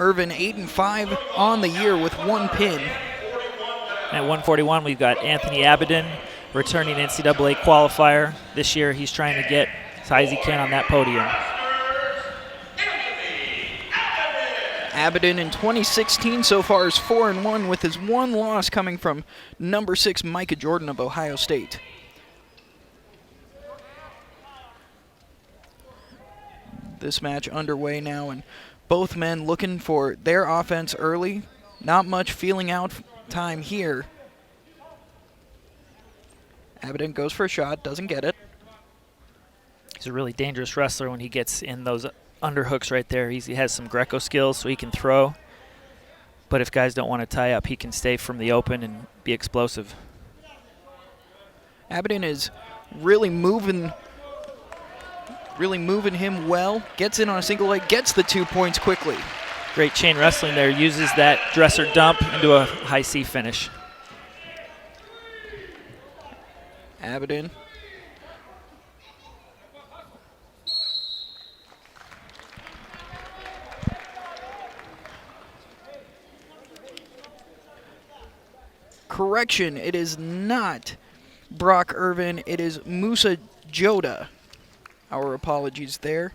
Irvin 8-5 on the year with 1 pin. At 141, we've got Anthony Abidin, returning NCAA qualifier. This year, he's trying to get as high as he can on that podium. Abidin in 2016 so far is 4-1 with his one loss coming from number 6 Micah Jordan of Ohio State. This match underway now, and both men looking for their offense early. Not much feeling out time here. Abidin goes for a shot, doesn't get it. He's a really dangerous wrestler when he gets in those underhooks right there. He has some Greco skills, so he can throw. But if guys don't want to tie up, he can stay from the open and be explosive. Abidin is really moving him well. Gets in on a single leg, gets the 2 points quickly. Great chain wrestling there. Uses that dresser dump into a high C finish. Abidin. Correction, it is not Brock Irvin, it is Musa Jodeh. Our apologies there.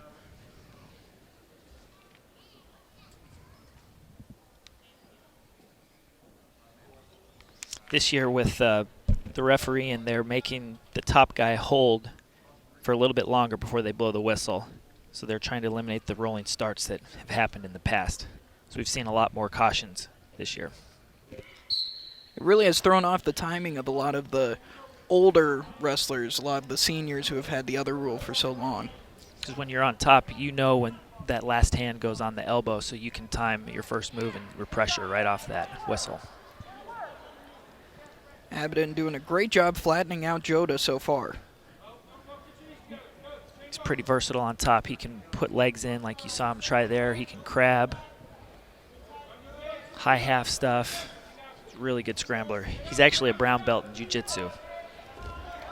This year with the referee, and they're making the top guy hold for a little bit longer before they blow the whistle. So they're trying to eliminate the rolling starts that have happened in the past. So we've seen a lot more cautions this year. It really has thrown off the timing of a lot of the older wrestlers, a lot of the seniors who have had the other rule for so long. Because when you're on top, you know when that last hand goes on the elbow, so you can time your first move and pressure right off that whistle. Abidin doing a great job flattening out Jodeh so far. He's pretty versatile on top. He can put legs in like you saw him try there. He can crab. High half stuff. Really good scrambler. He's actually a brown belt in jiu-jitsu.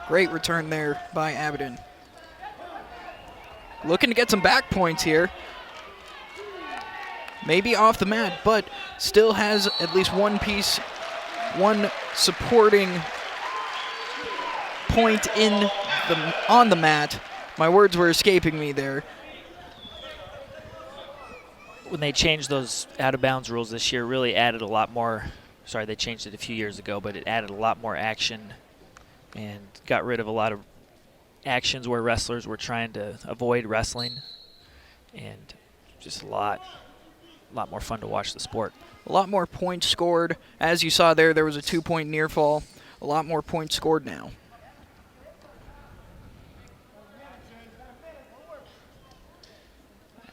Great return there by Abidin. Looking to get some back points here. Maybe off the mat, but still has at least one piece, one supporting point on the mat. My words were escaping me there. When they changed those out-of-bounds rules this year, really added a lot more. Sorry, they changed it a few years ago, but it added a lot more action and got rid of a lot of actions where wrestlers were trying to avoid wrestling, and just a lot more fun to watch the sport. A lot more points scored. As you saw there was a 2-point near fall. A lot more points scored now.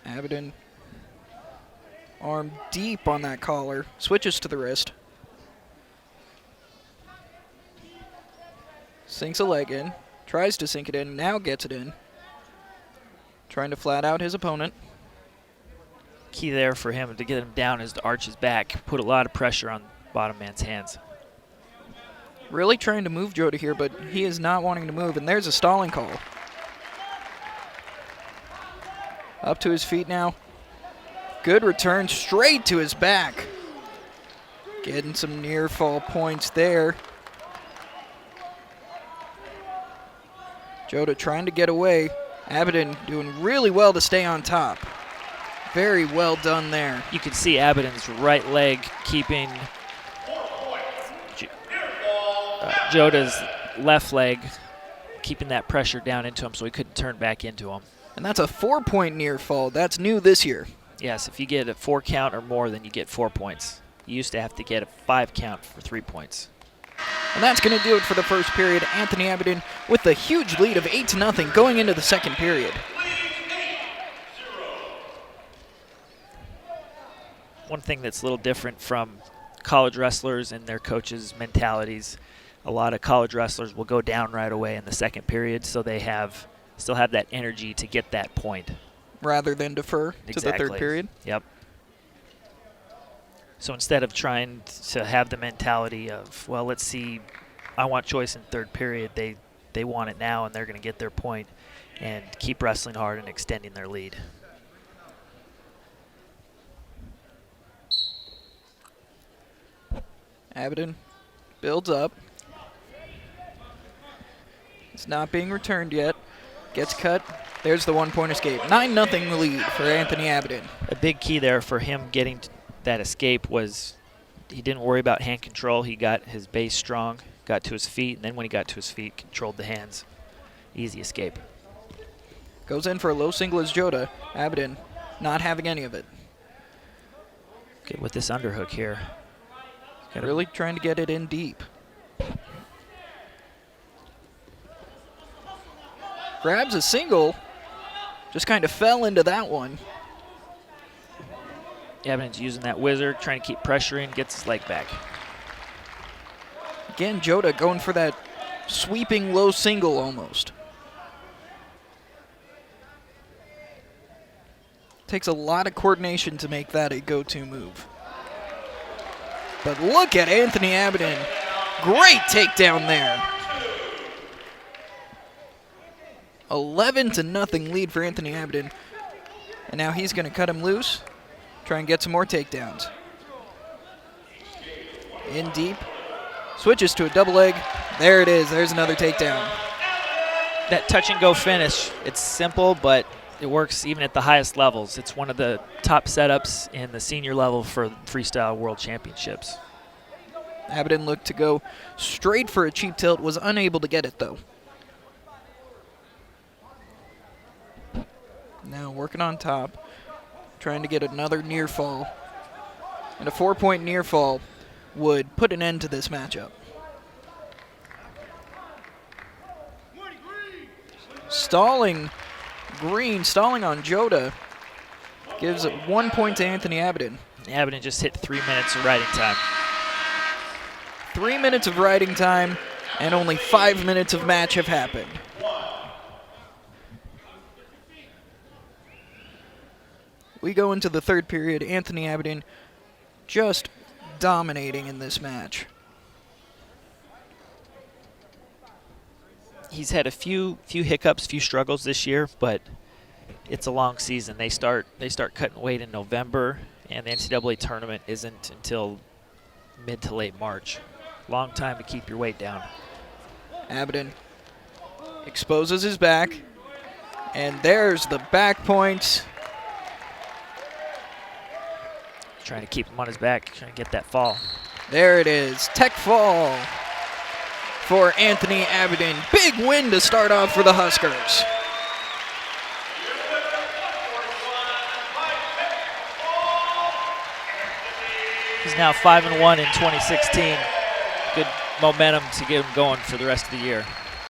Abidin, arm deep on that collar, switches to the wrist. Sinks a leg in, tries to sink it in, now gets it in. Trying to flat out his opponent. Key there for him to get him down is to arch his back, put a lot of pressure on bottom man's hands. Really trying to move Jodeh here, but he is not wanting to move, and there's a stalling call. Up to his feet now. Good return straight to his back. Getting some near fall points there. Jodeh trying to get away. Abidin doing really well to stay on top. Very well done there. You can see Abidin's right leg keeping Jodeh's left leg, keeping that pressure down into him so he couldn't turn back into him. And that's a 4-point near fall. That's new this year. Yes, if you get a 4 count or more, then you get 4 points. You used to have to get a 5 count for 3 points. And that's going to do it for the first period. Anthony Abidin with a huge lead of 8-0 going into the second period. One thing that's a little different from college wrestlers and their coaches' mentalities, a lot of college wrestlers will go down right away in the second period, so they still have that energy to get that point. Rather than defer to the third period? Yep. So instead of trying to have the mentality of, well, let's see, I want choice in third period, they want it now and they're going to get their point and keep wrestling hard and extending their lead. Abidin builds up. It's not being returned yet. Gets cut. There's the 1-point escape. 9-0 lead for Anthony Abidin. A big key there for him getting that escape was he didn't worry about hand control. He got his base strong, got to his feet, and then when he got to his feet, controlled the hands. Easy escape. Goes in for a low single as Jodeh. Abidin not having any of it. Good with this underhook here. Really trying to get it in deep. Grabs a single. Just kind of fell into that one. Abidin's using that whizzer, trying to keep pressuring, gets his leg back. Again, Jodeh going for that sweeping low single almost. Takes a lot of coordination to make that a go-to move. But look at Anthony Abidin. Great takedown there. 11-0 lead for Anthony Abidin. And now he's going to cut him loose. Try and get some more takedowns. In deep. Switches to a double leg. There it is. There's another takedown. That touch and go finish, it's simple, but it works even at the highest levels. It's one of the top setups in the senior level for Freestyle World Championships. Abidin looked to go straight for a cheap tilt. Was unable to get it, though. Now working on top. Trying to get another near fall. And a 4-point near fall would put an end to this matchup. Stalling Green, stalling on Jodeh. Gives 1 point to Anthony Abidin. Abidin just hit 3 minutes of riding time. 3 minutes of riding time, and only 5 minutes of match have happened. We go into the third period. Anthony Abidin just dominating in this match. He's had a few hiccups, few struggles this year, but it's a long season. They start cutting weight in November, and the NCAA tournament isn't until mid to late March. Long time to keep your weight down. Abidin exposes his back, and there's the back point. Trying to keep him on his back, trying to get that fall. There it is, tech fall for Anthony Abidin. Big win to start off for the Huskers. He's now 5-1 in 2016. Good momentum to get him going for the rest of the year.